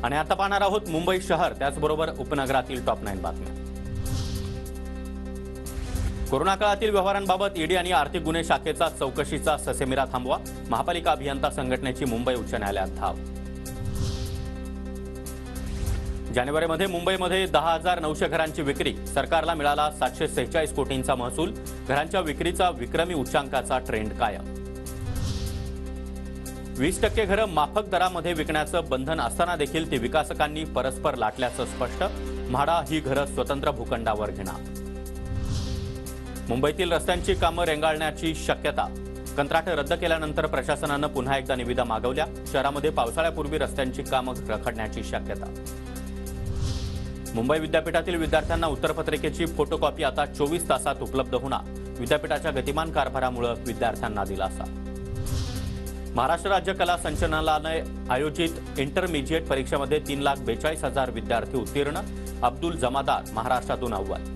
आणि आता पाहणार आहोत मुंबई शहर त्याचबरोबर उपनगरातील टॉप 9 बातम्या। कोरोना काळातील व्यवहारांबाबत ईडी आणि आर्थिक गुन्हे शाखेचा चौकशीचा ससेमिरा थांबवा। महापालिका अभियंता संघटनेची मुंबई उच्च न्यायालयात धाव। जानेवारीमध्ये मुंबईमध्ये 10,900 घरांची विक्री, सरकारला मिळाला 746 कोटींचा महसूल। घरांच्या विक्रीचा विक्रमी उच्चांकाचा ट्रेंड कायम। 20% घरं माफक दरामध्ये विकण्याचं बंधन असताना देखील ती विकासकांनी परस्पर लाटल्याचं स्पष्ट। म्हाडा ही घरं स्वतंत्र भूखंडावर घेणार। मुंबईतील रस्त्यांची कामं रेंगाळण्याची शक्यता, कंत्राट रद्द केल्यानंतर प्रशासनानं पुन्हा एकदा निविदा मागवल्या। शहरामध्ये पावसाळ्यापूर्वी रस्त्यांची कामं रखडण्याची शक्यता। मुंबई विद्यापीठातील विद्यार्थ्यांना उत्तरपत्रिकेची फोटोकॉपी आता 24 तासात उपलब्ध होणार। विद्यापीठाच्या गतिमान कारभारामुळे विद्यार्थ्यांना दिलासा। महाराष्ट्र राज्य कला संचालनालय आयोजित इंटरमिजिएट परीक्षेमध्ये 3,42,000 विद्यार्थी उत्तीर्ण। अब्दुल जमादार महाराष्ट्रातून अव्वल।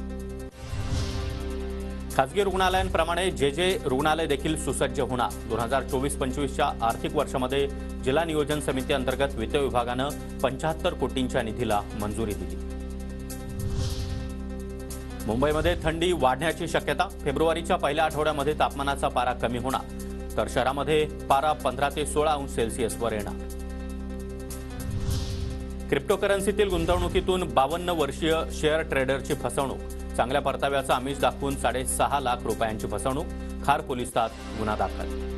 खासगी रुग्णालयांप्रमाणे जे रुग्णालय देखील सुसज्ज होणार। 2024-25च्या आर्थिक वर्षामध्ये जिल्हा नियोजन समिती अंतर्गत वित्त विभागानं 75 कोटींच्या निधीला मंजुरी दिली। मुंबईमध्ये थंडी वाढण्याची शक्यता, फेब्रुवारीच्या पहिल्या आठवड्यामध्ये तापमानाचा पारा कमी होणार, तर शहरामध्ये पारा 15 ते 16 अंश सेल्सिअसवर येणार। क्रिप्टोकरन्सीतील गुंतवणुकीतून 52 वर्षीय शेअर ट्रेडरची फसवणूक, चांगल्या परताव्याचा आमिष दाखवून 6.5 लाख रुपयांची फसवणूक, खार पोलिसात गुन्हा दाखल।